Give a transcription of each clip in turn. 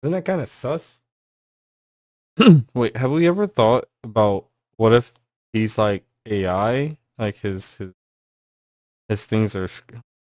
Isn't that kind of sus? Wait, have we ever thought about what if he's like AI? Like his things are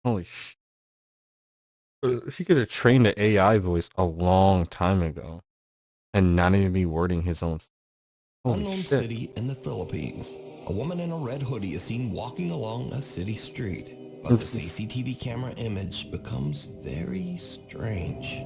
holy sh. He could have trained the AI voice a long time ago, and not even be wording his own. Holy Unknown shit. city in the Philippines. A woman in a red hoodie is seen walking along a city street, but the CCTV camera image becomes very strange.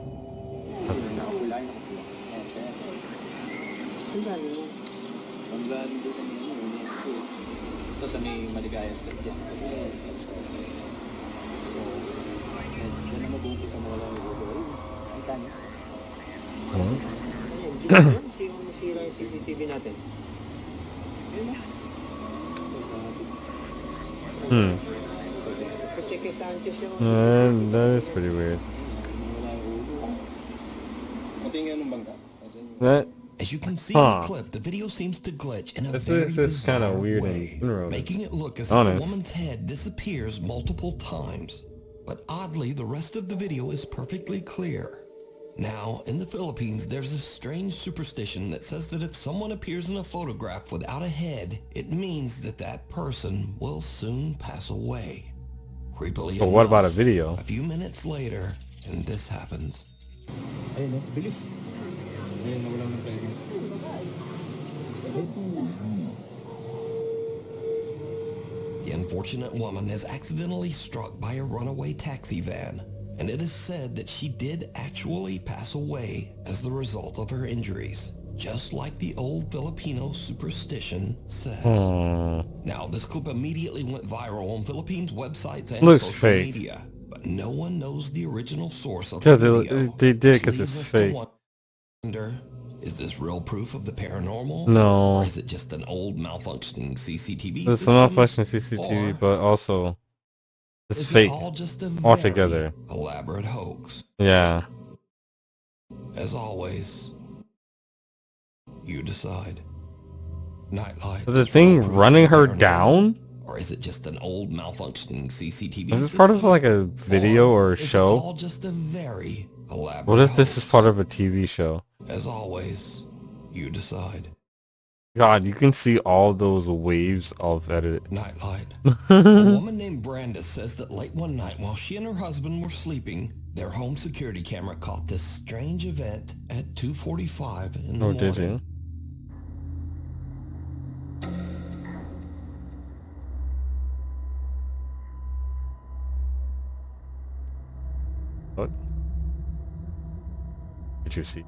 That is pretty weird. That, as you can see in the clip, the video seems to glitch in a very bizarre way, making it look as if the woman's head disappears multiple times. But oddly, the rest of the video is perfectly clear. Now, in the Philippines, there's a strange superstition that says that if someone appears in a photograph without a head, it means that that person will soon pass away. Creepily enough, what about a video? A few minutes later, and this happens. The unfortunate woman is accidentally struck by a runaway taxi van, and it is said that she did actually pass away as the result of her injuries, just like the old Filipino superstition says. Now, this clip immediately went viral on Philippines websites and social media, but no one knows the original source of the video. They did because it's fake. Wonder, is this real proof of the paranormal? No. Or is it just an old malfunctioning CCTV system? It's a malfunctioning CCTV, but also it's fake altogether. Elaborate hoax. Yeah. As always, you decide. Nightlight. Is the thing running her down? Or is it just an old malfunctioning CCTV Is this part of like a video or a show? All just a very elaborate what if this is part of a TV show? As always, you decide. God, you can see all those waves of edit. Nightlight. A woman named Brandis says that late one night while she and her husband were sleeping, their home security camera caught this strange event at 2:45 in the morning. Did you? What? Did you see?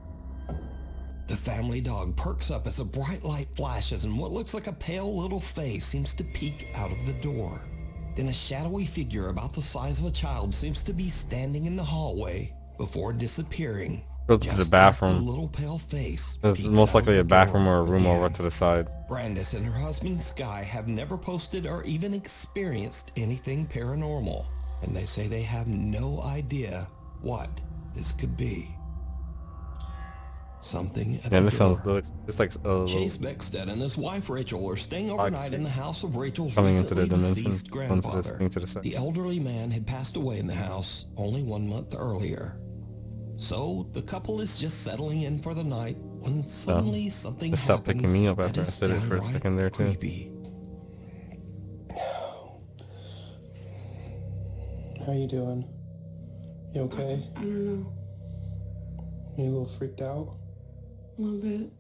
The family dog perks up as a bright light flashes and what looks like a pale little face seems to peek out of the door. Then a shadowy figure about the size of a child seems to be standing in the hallway before disappearing. Go to the bathroom. The little pale face. It's most likely a bathroom or a room over to the side. Brandis and her husband Sky have never posted or even experienced anything paranormal, and they say they have no idea what this could be. Something at the this door. sounds it's like Chase Beckstead and his wife Rachel are staying overnight in the house of Rachel's coming into the recently dimension deceased grandfather. To the elderly man had passed away in the house only 1 month earlier. So the couple is just settling in for the night when suddenly something happens. Stop picking me up after I said it for a second there too. Creepy. How you doing? You okay? I don't know. You a little freaked out? A little bit.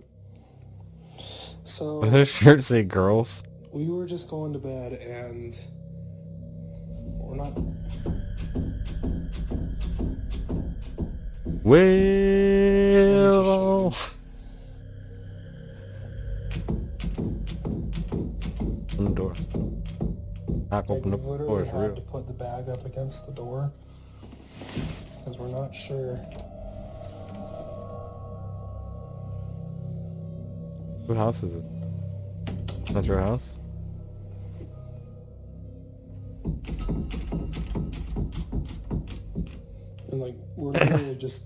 So... Does his shirt say girls? We were just going to bed and... We're not... Well... Open the door. Knock open the door is real. To put the bag up against the door. Because we're not sure. What house is it? Not your house? And we're literally just...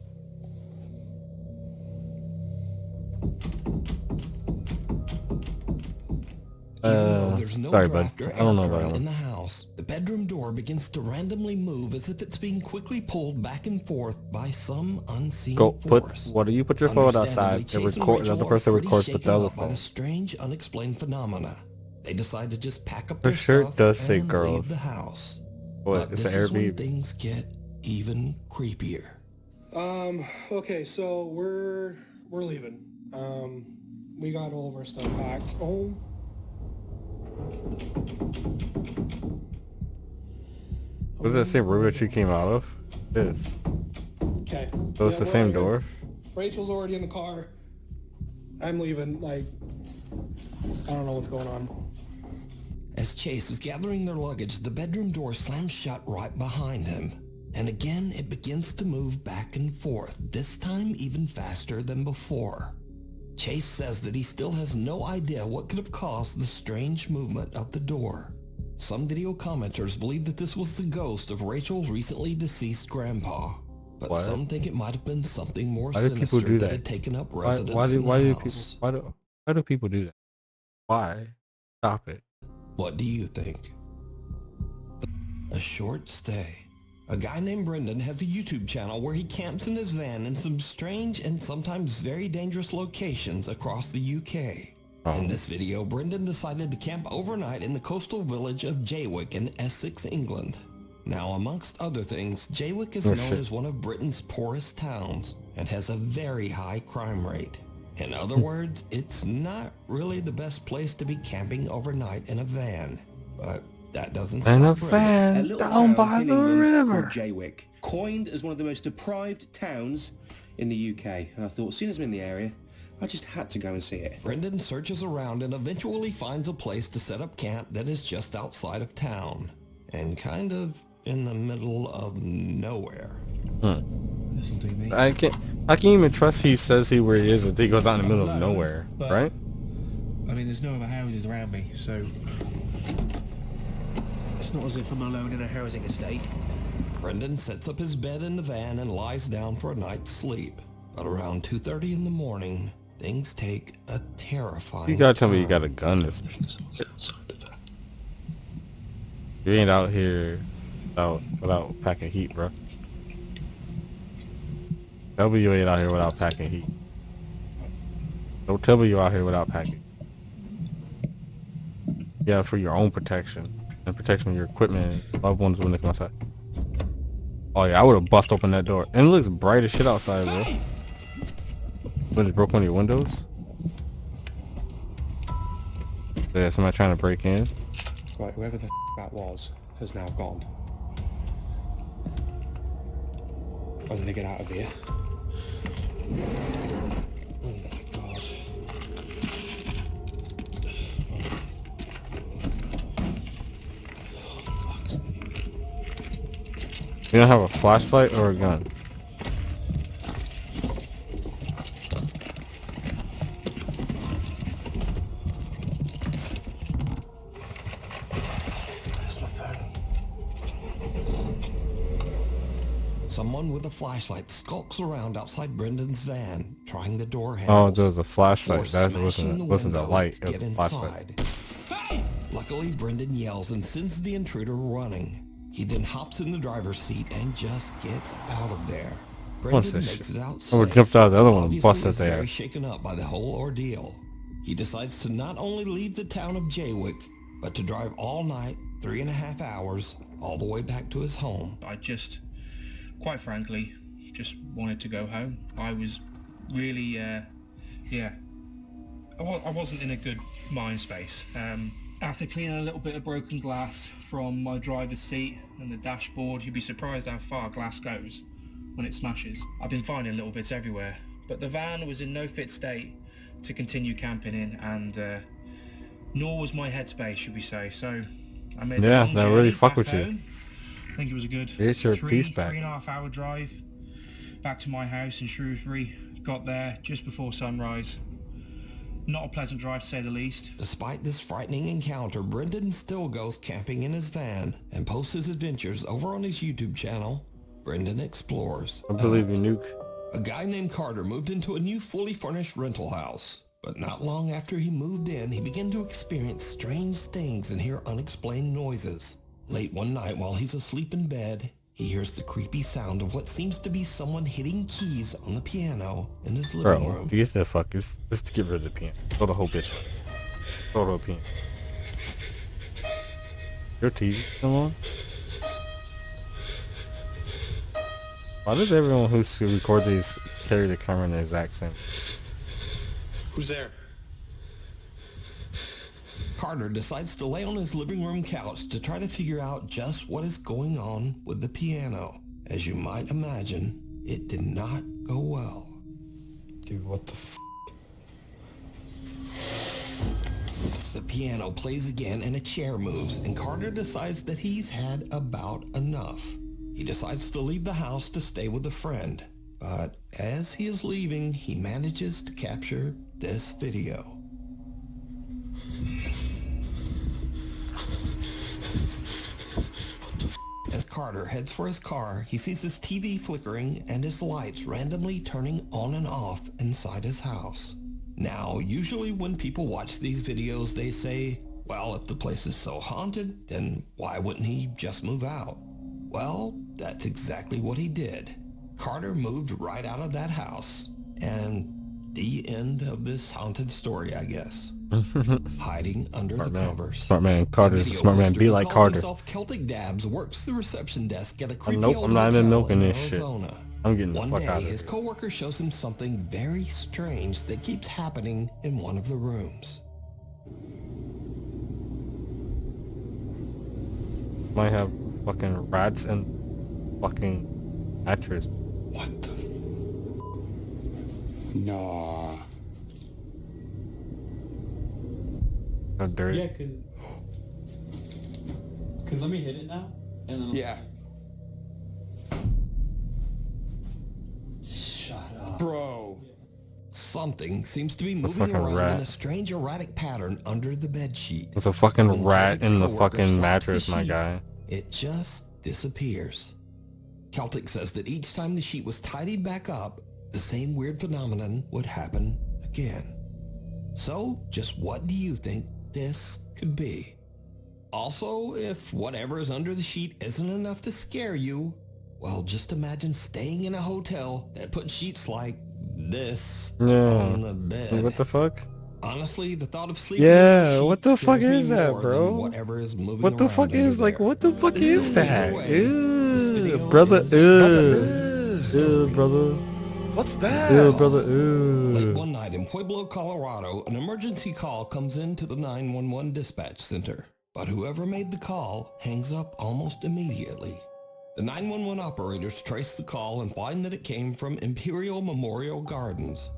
Even though there's no sorry, draft bud. or I don't air know current that in the house, the bedroom door begins to randomly move as if it's being quickly pulled back and forth by some unseen force. What do you put your phone outside? It record. The other person records with the other phone. By the strange, unexplained phenomena. They decide to just pack up The their shirt stuff does say and girls. leave the house. What? But It's this an is when Airbnb. things get even creepier. Okay, so we're leaving. We got all of our stuff packed. Oh. Was that the same room that you came out of? This. Okay. So it's the same door? Rachel's already in the car. I'm leaving. Like, I don't know what's going on. As Chase is gathering their luggage, the bedroom door slams shut right behind him. And again, it begins to move back and forth, this time even faster than before. Chase says that he still has no idea what could have caused the strange movement of the door. Some video commenters believe that this was the ghost of Rachel's recently deceased grandpa, but some think it might have been something more sinister that had taken up residence in the house. Why do people do that? Why? Stop it. What do you think? A short stay. A guy named Brendan has a YouTube channel where he camps in his van in some strange and sometimes very dangerous locations across the UK. In this video, Brendan decided to camp overnight in the coastal village of Jaywick in Essex, England. Now, amongst other things, Jaywick is known as one of Britain's poorest towns and has a very high crime rate. In other words, it's not really the best place to be camping overnight in a van. But that doesn't stop In a Brendan. van down by the river. Jaywick, coined as one of the most deprived towns in the UK. And I thought, as soon as I'm in the area, I just had to go and see it. Brendan searches around and eventually finds a place to set up camp that is just outside of town and kind of in the middle of nowhere. This'll do me. I can't even trust he says where he is until he goes out in the middle of nowhere, right? I mean, there's no other houses around me, so it's not as if I'm alone in a housing estate. Brendan sets up his bed in the van and lies down for a night's sleep. But around 2:30 in the morning, things take a terrifying You gotta tell me you got a gun this You ain't out here without packing heat, bro. Tell me you ain't out here without packing heat. Don't tell me you're out here without packing. Yeah, for your own protection and protection of your equipment and loved ones when they come outside. Oh yeah, I would have bust open that door. And it looks bright as shit outside, bro. What, just broke one of your windows? Yeah, somebody trying to break in. Right, whoever the that was has now gone. I'm gonna get out of here. Oh my god. You don't have a flashlight or a gun? Someone with a flashlight skulks around outside Brendan's van, trying the door handles. Oh, there was a flashlight. That wasn't the light. It was Get a flashlight. inside. Luckily, Brendan yells and sends the intruder running. He then hops in the driver's seat and just gets out of there. Brendan makes it out safe. I would jumped out of the other one and busted Obviously, he's there. very shaken up by the whole ordeal. He decides to not only leave the town of Jaywick, but to drive all night, 3.5 hours, all the way back to his home. I just, quite frankly, just wanted to go home. I was really, I wasn't in a good mind space. After cleaning a little bit of broken glass from my driver's seat and the dashboard, you'd be surprised how far glass goes when it smashes. I've been finding little bits everywhere, but the van was in no fit state to continue camping in, and nor was my headspace, should we say. So I made a long that journey really fuck back with you. home. I think it was a good It's your peace back. 3.5 hour drive back to my house in Shrewsbury. Got there just before sunrise. Not a pleasant drive, to say the least. Despite this frightening encounter, Brendan still goes camping in his van and posts his adventures over on his YouTube channel, Brendan Explores. I believe you, Nuke. A guy named Carter moved into a new fully furnished rental house. But not long after he moved in, he began to experience strange things and hear unexplained noises. Late one night while he's asleep in bed, he hears the creepy sound of what seems to be someone hitting keys on the piano in his living room. Bro, get the fuck. Just to get rid of the piano. Throw the whole bitch. Throw the whole piano. Your TV still on? Why does everyone who records these carry the camera in the exact same? Who's there? Carter decides to lay on his living room couch to try to figure out just what is going on with the piano. As you might imagine, it did not go well. Dude, what the f***? The piano plays again and a chair moves, and Carter decides that he's had about enough. He decides to leave the house to stay with a friend, but as he is leaving, he manages to capture this video. As Carter heads for his car, he sees his TV flickering and his lights randomly turning on and off inside his house. Now, usually when people watch these videos, they say, well, if the place is so haunted, then why wouldn't he just move out? Well, that's exactly what he did. Carter moved right out of that house. And the end of this haunted story, I guess. Hiding under the covers. Smart man. Carter's a smart man. Be like Carter. Himself Celtic Dabs works the reception desk at a creepy Nope, old I'm not even hotel milking in this shit. Arizona. I'm getting the One fuck day, out of his here. coworker shows him something very strange that keeps happening in one of the rooms. Might have fucking rats and fucking mattress. What the f***? Nah. How dirty. Yeah, cause let me hit it now, and then Yeah. Shut up, Bro. Something seems to be moving fucking around rat. in a strange erratic pattern under the bedsheet. There's a fucking When rat Celtic's in the coworker fucking slaps the mattress, my sheet, guy. It just disappears. Celtic says that each time the sheet was tidied back up, the same weird phenomenon would happen again. So, just what do you think this could be? Also, if whatever is under the sheet isn't enough to scare you, well, just imagine staying in a hotel that put sheets like this on the bed. What the fuck? Honestly, the thought of sleeping Yeah, in a what the sheet fuck scares me is that, more bro? than whatever is moving What the around fuck is under like? there. What the fuck is that? Either way, this Ew, video brother. is- Ew, brother. What's that? Ew, brother. Late Ew. one night in Pueblo, Colorado, an emergency call comes into the 911 dispatch center. But whoever made the call hangs up almost immediately. The 911 operators trace the call and find that it came from Imperial Memorial Gardens.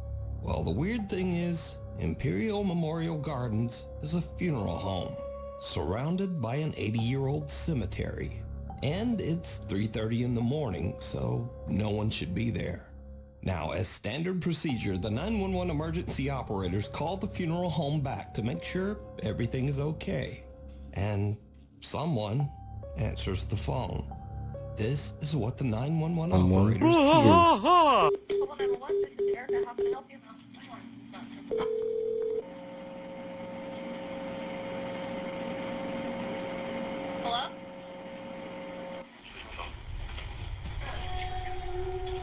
Well, the weird thing is, Imperial Memorial Gardens is a funeral home, surrounded by an 80-year-old cemetery. And it's 3:30 in the morning, so no one should be there. Now, as standard procedure, the 911 emergency operators call the funeral home back to make sure everything is okay. And someone answers the phone. This is what the 911 operators hear. Hello, 911. This is Erica. How can I help you? Hello?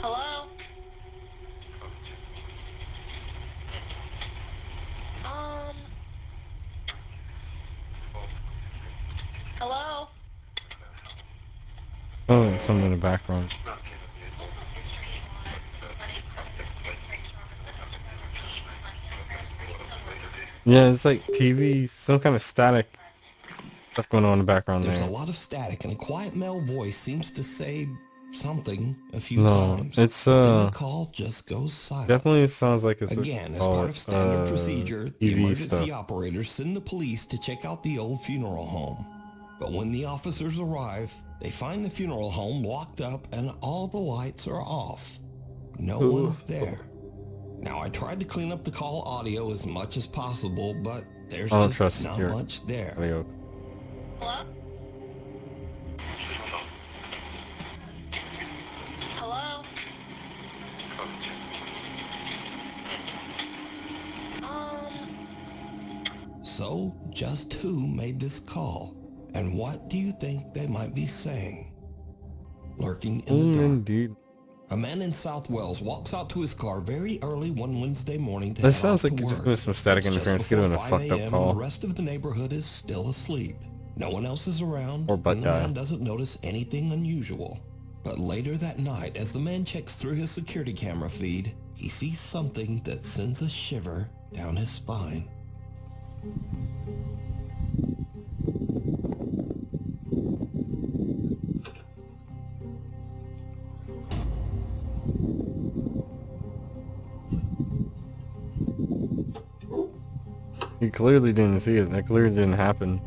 Hello? Hello? Oh, something in the background. Yeah, it's like TV, some kind of static stuff going on in the background There's there. a lot of static, and a quiet male voice seems to say something a few No, times. it's But then the call just goes silent. definitely sounds like it's Again, as part of standard procedure, the TV emergency stuff. operators send the police to check out the old funeral home. But when the officers arrive, they find the funeral home locked up and all the lights are off. No one's there. Now, I tried to clean up the call audio as much as possible, but there's I don't just trust not your much there. audio. Hello? Hello? So, just who made this call? And what do you think they might be saying? Lurking in the dark. Indeed. A man in South Wales walks out to his car very early one Wednesday morning to This head sounds off like to you're work. just doing some static It's interference, just getting a before 5 fucked up a.m. call. The rest of the neighborhood is still asleep. No one else is around, Or butt and the guy. man doesn't notice anything unusual. But later that night, as the man checks through his security camera feed, he sees something that sends a shiver down his spine. He clearly didn't see it. That clearly didn't happen.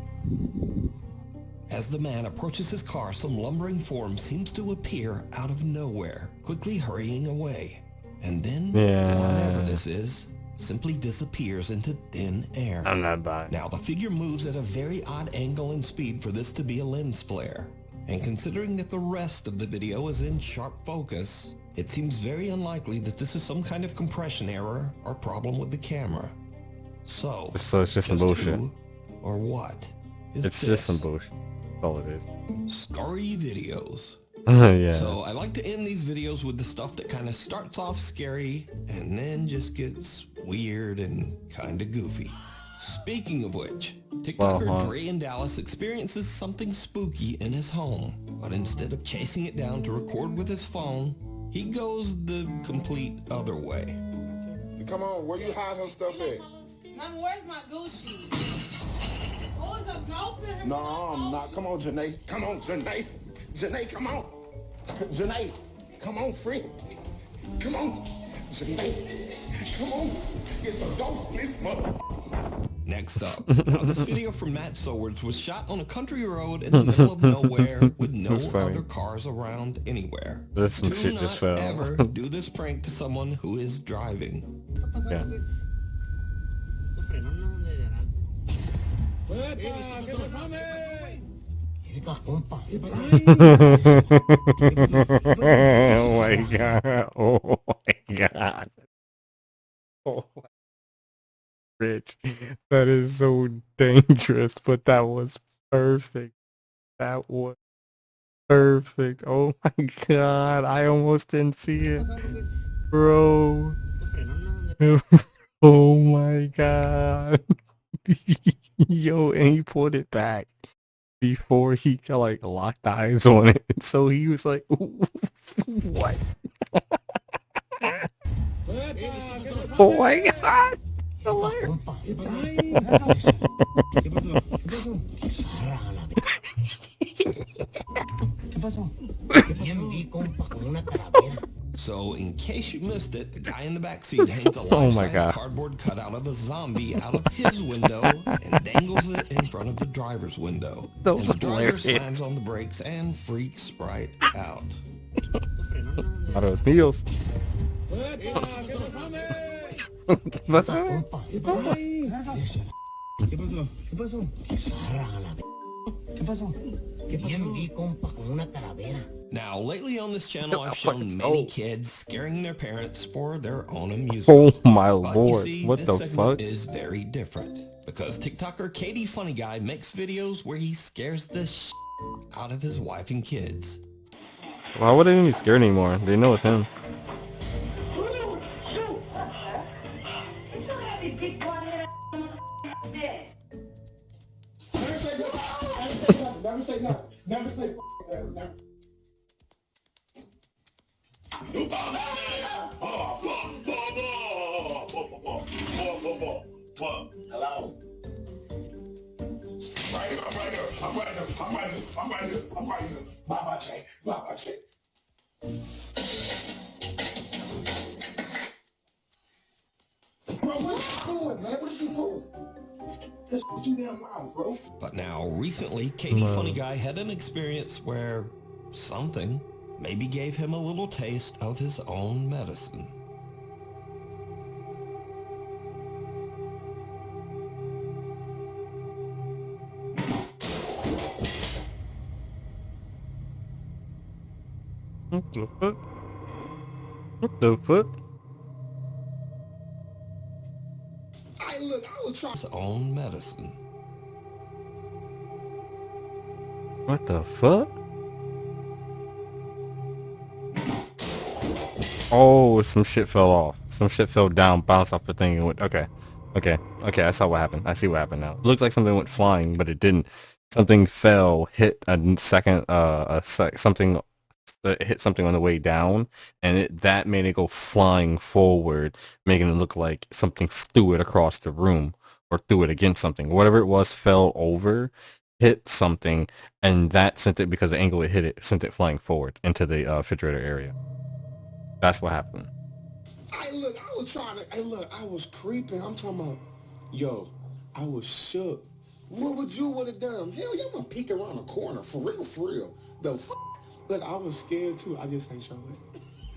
As the man approaches his car, some lumbering form seems to appear out of nowhere, quickly hurrying away. And then, whatever this is, simply disappears into thin air. I'm not buying. Now, the figure moves at a very odd angle and speed for this to be a lens flare. And considering that the rest of the video is in sharp focus, it seems very unlikely that this is some kind of compression error or problem with the camera. So it's just some bullshit. Who or what is It's this? just some bullshit. That's all it is. Scary videos. Yeah. So I like to end these videos with the stuff that kind of starts off scary and then just gets weird and kind of goofy. Speaking of which, TikToker Dre in Dallas experiences something spooky in his home, but instead of chasing it down to record with his phone, he goes the complete other way. Come on, where you hiding stuff at? Mama, where's my Gucci? Oh, is a ghost in here? No, I'm not. Come on, Janae. Come on, Janae. Janae, come on. Janae, come on, friend. Come on. Janae, come on. It's a ghost, this mother. Next up, now this video from Matt Sowards was shot on a country road in the middle of nowhere with no other cars around anywhere. There's some shit just fell. Do not ever do this prank to someone who is driving. Yeah. Oh my god. Oh my god. Oh my. Rich. That is so dangerous, but that was perfect. That was perfect. Oh my god. I almost didn't see it. Bro. Oh my god. Yo, and he put it back before he like locked eyes on it. So he was like, what? Oh my god. So, in case you missed it, the guy in the backseat hangs a life-size cardboard cutout of a zombie out of his window and dangles it in front of the driver's window. And the driver slams on the brakes and freaks right out. Out of his meals. Now, lately on this channel, I've shown many kids scaring their parents for their own amusement. Oh my lord, you see, what this the segment fuck? is very different because TikToker Katie Funny Guy makes videos where he scares the out of his wife and kids. Why would they even be scared anymore? They know it's him. Never say no. Never say never. Hello. I'm right here. Bye-bye, Jay. Bye-bye, Jay. Bro, what you doing, man? What you doing? That's too damn loud, bro. But now, recently, Katie Funny Guy had an experience where something maybe gave him a little taste of his own medicine. What the fuck? What the fuck? Hey, look, I was trying. His own medicine. What the fuck? Oh, some shit fell off. Some shit fell down, bounced off the thing, and went. Okay, okay, okay. I saw what happened. I see what happened now. It looks like something went flying, but it didn't. Something fell, hit a second, something hit something on the way down, and that made it go flying forward, making it look like something threw it across the room or threw it against something. Whatever it was fell over, hit something, and that sent it, because the angle it hit it, sent it flying forward into the refrigerator area. That's what happened. Hey, look, I was trying to. Hey, look, I was creeping. I'm talking about. Yo, I was shook. What would you would have done? Hell, y'all gonna peek around the corner for real, for real. The look, I was scared too. I just ain't show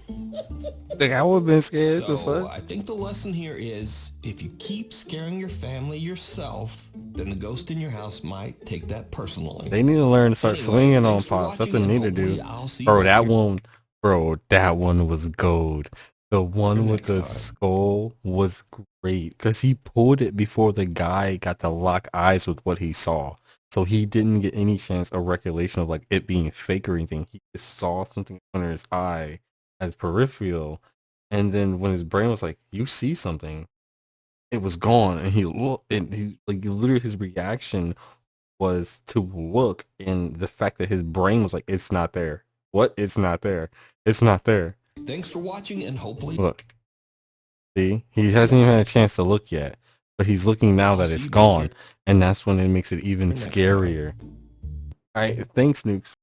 it. Like, I would have been scared. So I think the lesson here is, if you keep scaring your family yourself, then the ghost in your house might take that personally. They need to learn to start swinging on pops. That's what they need to do. Bro, that one was gold. The one with the skull was great because he pulled it before the guy got to lock eyes with what he saw. So he didn't get any chance or recollection of like it being fake or anything. He just saw something under his eye as peripheral. And then when his brain was like, you see something, it was gone. And he looked, and he like literally his reaction was to look, and the fact that his brain was like, it's not there. What? It's not there. It's not there. Thanks for watching, and hopefully... Look. See? He hasn't even had a chance to look yet. But he's looking now that it's gone. And that's when it makes it even scarier. Alright, thanks, Nukes.